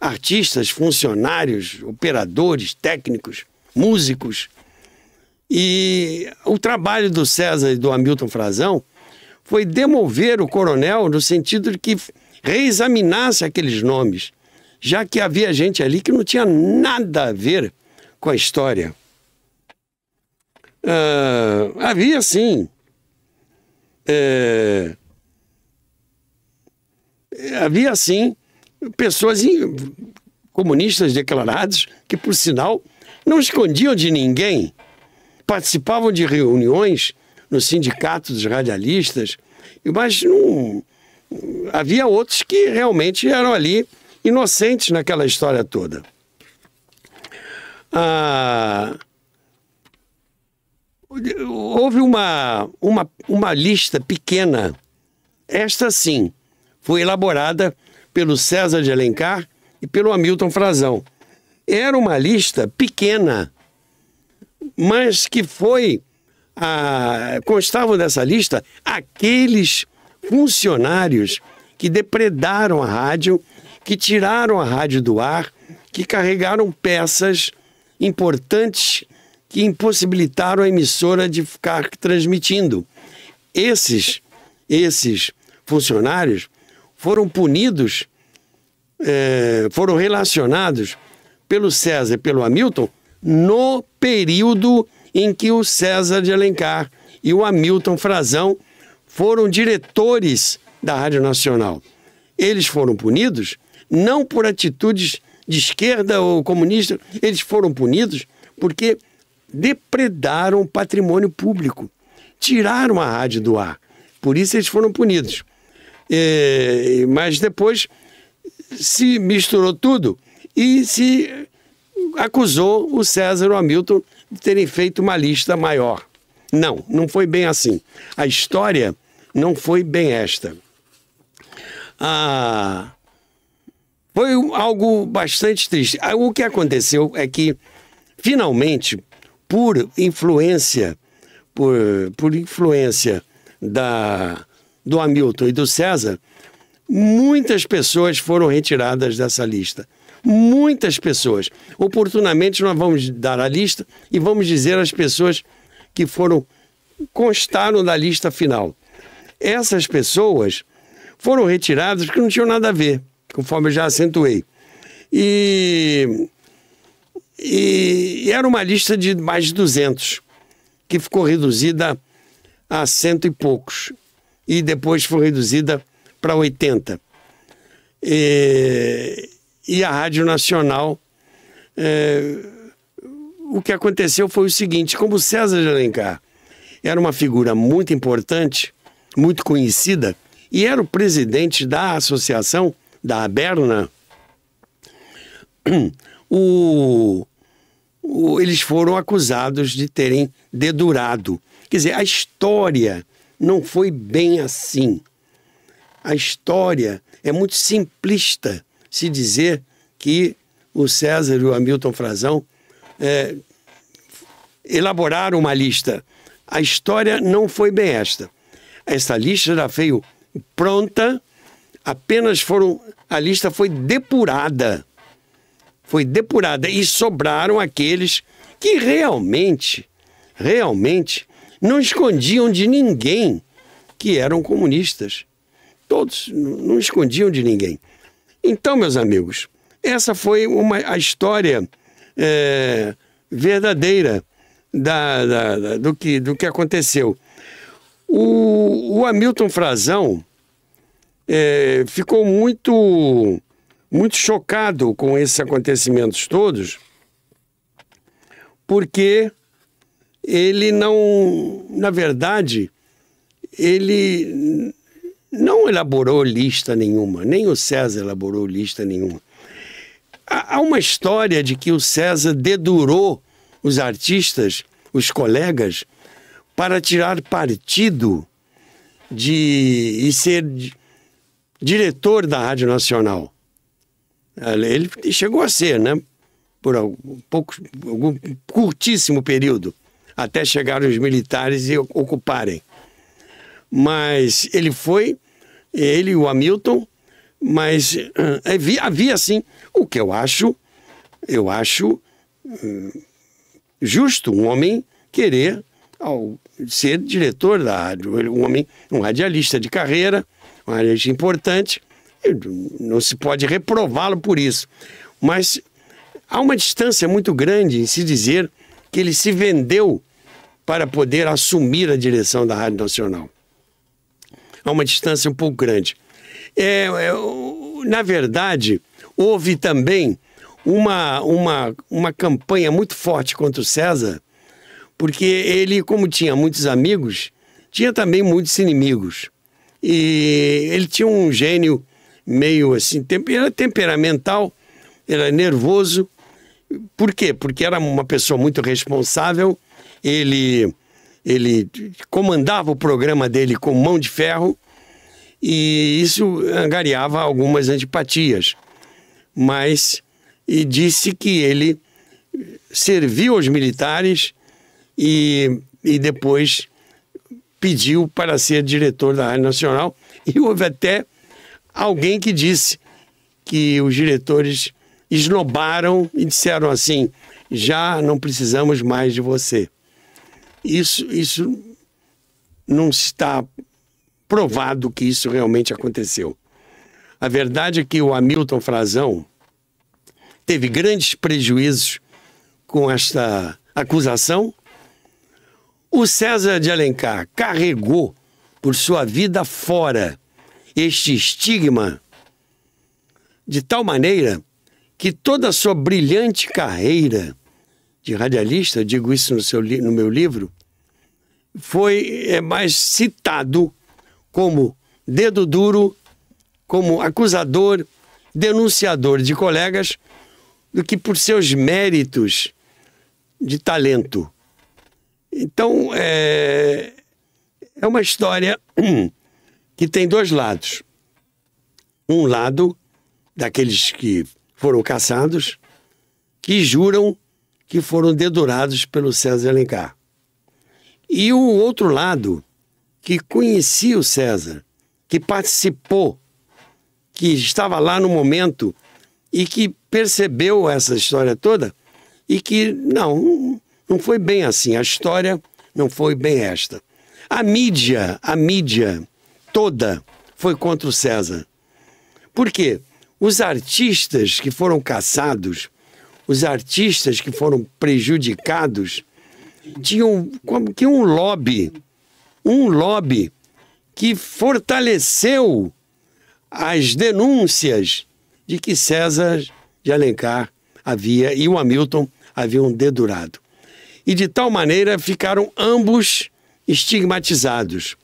artistas, funcionários, operadores, técnicos, músicos. E o trabalho do César e do Hamilton Frazão foi demover o coronel no sentido de que reexaminasse aqueles nomes, já que havia gente ali que não tinha nada a ver com a história. Havia, sim, pessoas comunistas declarados que, por sinal, não escondiam de ninguém, participavam de reuniões no sindicato dos radialistas, mas não, havia outros que realmente eram ali inocentes naquela história toda. Houve uma lista pequena, esta sim, foi elaborada pelo César de Alencar e pelo Hamilton Frazão. Era uma lista pequena, mas que constavam dessa lista aqueles funcionários que depredaram a rádio, que tiraram a rádio do ar, que carregaram peças importantes que impossibilitaram a emissora de ficar transmitindo. Esses funcionários foram punidos, foram relacionados pelo César e pelo Hamilton no período em que o César de Alencar e o Hamilton Frazão foram diretores da Rádio Nacional. Eles foram punidos não por atitudes de esquerda ou comunista, eles foram punidos porque depredaram o patrimônio público, tiraram a rádio do ar. Por isso eles foram punidos. Mas depois se misturou tudo e se acusou o César e o Hamilton de terem feito uma lista maior. Não foi bem assim. A história não foi bem esta. Foi algo bastante triste. O que aconteceu é que, finalmente, por influência do Hamilton e do César, muitas pessoas foram retiradas dessa lista. Muitas pessoas. Oportunamente nós vamos dar a lista e vamos dizer as pessoas que constaram da lista final. Essas pessoas foram retiradas porque não tinham nada a ver, conforme eu já acentuei. E era uma lista de mais de 200, que ficou reduzida a 100 e poucos. E depois foi reduzida para 80. E a Rádio Nacional, o que aconteceu foi o seguinte: como o César de Alencar era uma figura muito importante, muito conhecida, e era o presidente da associação, da Aberna, eles foram acusados de terem dedurado. Quer dizer, a história não foi bem assim. A história é muito simplista se dizer que o César e o Hamilton Frazão elaboraram uma lista. A história não foi bem esta. Esta lista já veio pronta, a lista foi depurada. Foi depurada e sobraram aqueles que realmente não escondiam de ninguém que eram comunistas. Todos não escondiam de ninguém. Então, meus amigos, essa foi a história verdadeira do que aconteceu. O Hamilton Frazão ficou muito chocado com esses acontecimentos todos, porque ele não, na verdade, ele não elaborou lista nenhuma, nem o César elaborou lista nenhuma. Há uma história de que o César dedurou os artistas, os colegas, para tirar partido e ser diretor da Rádio Nacional. Ele chegou a ser, né? Por algum curtíssimo período, até chegaram os militares e ocuparem. Mas ele e o Hamilton, Mas havia sim, o que eu acho justo um homem querer ser diretor da rádio, um radialista de carreira, um radialista importante, não se pode reprová-lo por isso. Mas há uma distância muito grande em se dizer que ele se vendeu para poder assumir a direção da Rádio Nacional. Há uma distância um pouco grande. Na verdade, houve também uma campanha muito forte contra o César, porque ele, como tinha muitos amigos, tinha também muitos inimigos. E ele tinha um gênio meio assim, era temperamental, era nervoso. Por quê? Porque era uma pessoa muito responsável, ele comandava o programa dele com mão de ferro, e isso angariava algumas antipatias. E disse que ele serviu aos militares e depois pediu para ser diretor da Rádio Nacional. E houve até alguém que disse que os diretores esnobaram e disseram assim: já não precisamos mais de você. Isso não está provado que isso realmente aconteceu. A verdade é que o Hamilton Frazão teve grandes prejuízos com esta acusação. O César de Alencar carregou por sua vida fora este estigma de tal maneira que toda a sua brilhante carreira de radialista, eu digo isso no meu livro, foi mais citado como dedo duro, como acusador, denunciador de colegas, do que por seus méritos de talento. Então, é uma história que tem dois lados. Um lado daqueles que foram caçados, que juram que foram dedurados pelo César Alencar. E o outro lado, que conhecia o César, que participou, que estava lá no momento e que percebeu essa história toda e que não foi bem assim, a história não foi bem esta. A mídia toda foi contra o César. Por quê? Os artistas que foram caçados, os artistas que foram prejudicados, tinham como que um lobby que fortaleceu as denúncias de que César de Alencar e o Hamilton haviam dedurado. E de tal maneira ficaram ambos estigmatizados.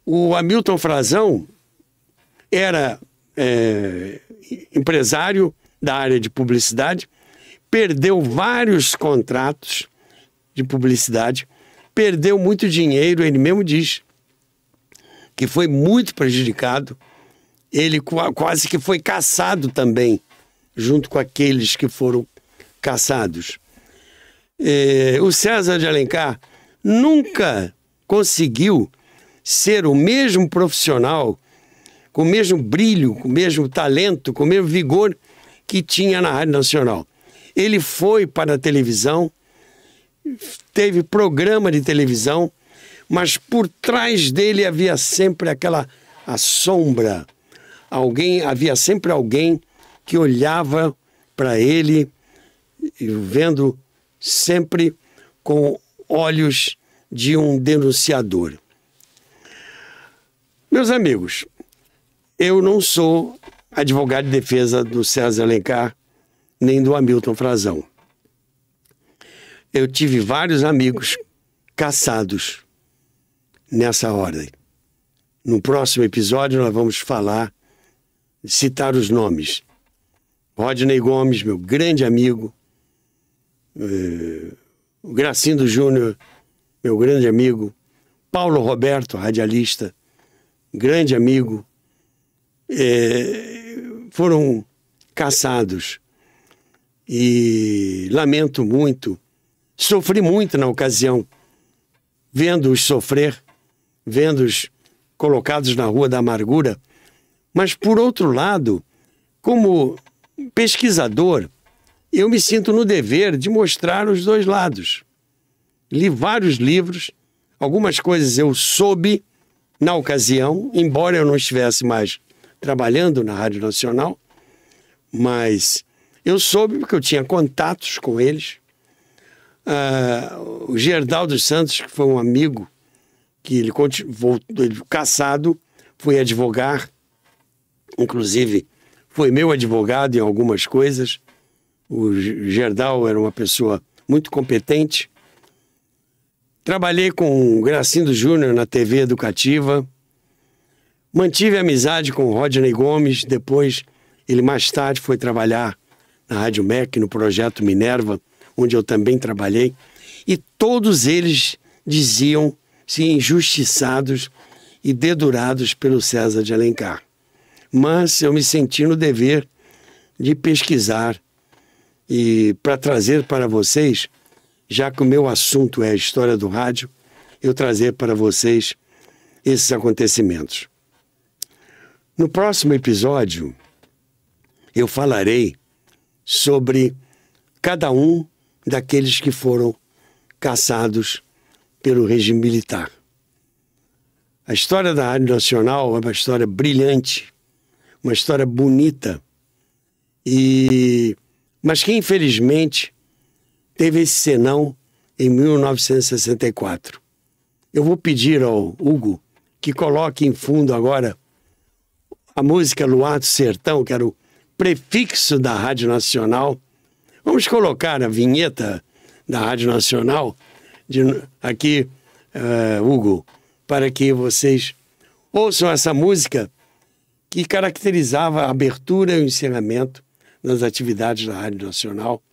O Hamilton Frazão era empresário da área de publicidade, perdeu vários contratos de publicidade, perdeu muito dinheiro, ele mesmo diz que foi muito prejudicado. Ele quase que foi caçado também, junto com aqueles que foram caçados. O César de Alencar nunca conseguiu ser o mesmo profissional, com o mesmo brilho, com o mesmo talento, com o mesmo vigor que tinha na Rádio Nacional. Ele foi para a televisão, teve programa de televisão, mas por trás dele havia sempre a sombra. Havia sempre alguém que olhava para ele, vendo sempre com olhos de um denunciador. Meus amigos, eu não sou advogado de defesa do César Alencar, nem do Hamilton Frazão. Eu tive vários amigos caçados nessa ordem. No próximo episódio nós vamos citar os nomes. Rodney Gomes, meu grande amigo, o Gracindo Júnior, meu grande amigo, Paulo Roberto, radialista, grande amigo, foram caçados. E lamento muito, sofri muito na ocasião, vendo-os sofrer, vendo-os colocados na Rua da Amargura, Mas, por outro lado, como pesquisador, eu me sinto no dever de mostrar os dois lados. Li vários livros, algumas coisas eu soube na ocasião, embora eu não estivesse mais trabalhando na Rádio Nacional, mas eu soube porque eu tinha contatos com eles. O Gerdau dos Santos, que foi um amigo, que ele casado, foi advogar, inclusive foi meu advogado em algumas coisas. O Gerdau era uma pessoa muito competente. Trabalhei com o Gracindo Júnior na TV Educativa. Mantive amizade com o Rodney Gomes. Depois, ele mais tarde foi trabalhar na Rádio MEC, no projeto Minerva, onde eu também trabalhei. E todos eles diziam-se injustiçados e dedurados pelo César de Alencar. Mas eu me senti no dever de pesquisar e para trazer para vocês, já que o meu assunto é a história do rádio, eu trazer para vocês esses acontecimentos. No próximo episódio, eu falarei sobre cada um daqueles que foram caçados pelo regime militar. A história da Rádio Nacional é uma história brilhante, uma história bonita, mas que infelizmente teve esse senão em 1964. Eu vou pedir ao Hugo que coloque em fundo agora a música Luar do Sertão, que era o prefixo da Rádio Nacional. Vamos colocar a vinheta da Rádio Nacional aqui, Hugo, para que vocês ouçam essa música que caracterizava a abertura e o encerramento das atividades da Rádio Nacional,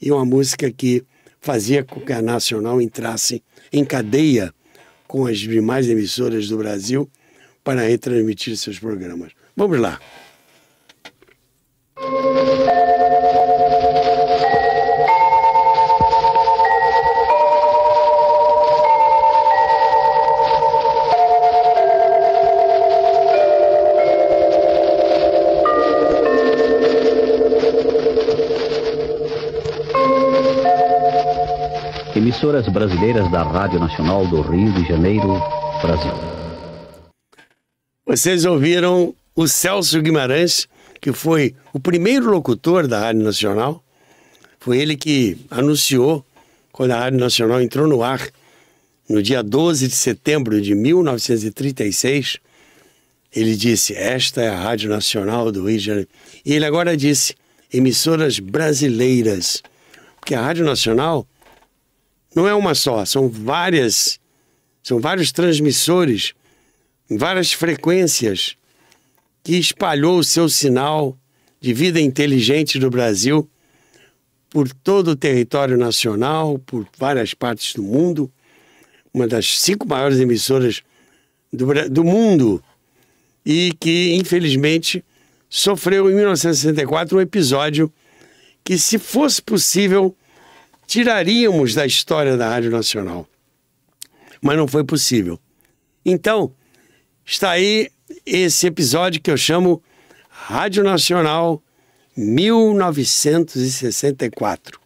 e uma música que fazia com que a Nacional entrasse em cadeia com as demais emissoras do Brasil para retransmitir seus programas. Vamos lá. Emissoras brasileiras da Rádio Nacional do Rio de Janeiro, Brasil. Vocês ouviram o Celso Guimarães, que foi o primeiro locutor da Rádio Nacional. Foi ele que anunciou, quando a Rádio Nacional entrou no ar, no dia 12 de setembro de 1936, ele disse: esta é a Rádio Nacional do Rio de Janeiro. E ele agora disse: emissoras brasileiras. Porque a Rádio Nacional não é uma só, são vários transmissores, várias frequências, que espalhou o seu sinal de vida inteligente do Brasil por todo o território nacional, por várias partes do mundo, uma das 5 maiores emissoras do mundo, e que, infelizmente, sofreu em 1964 um episódio que, se fosse possível, tiraríamos da história da Rádio Nacional. Mas não foi possível. Então, está aí esse episódio que eu chamo Rádio Nacional 1964.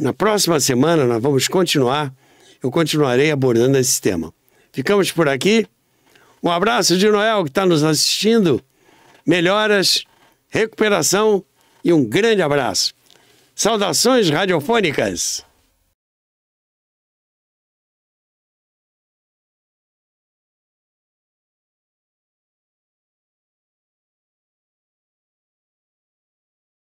Na próxima semana nós vamos eu continuarei abordando esse tema. Ficamos por aqui. Um abraço de Noel, que está nos assistindo. Melhoras, recuperação e um grande abraço. Saudações radiofônicas!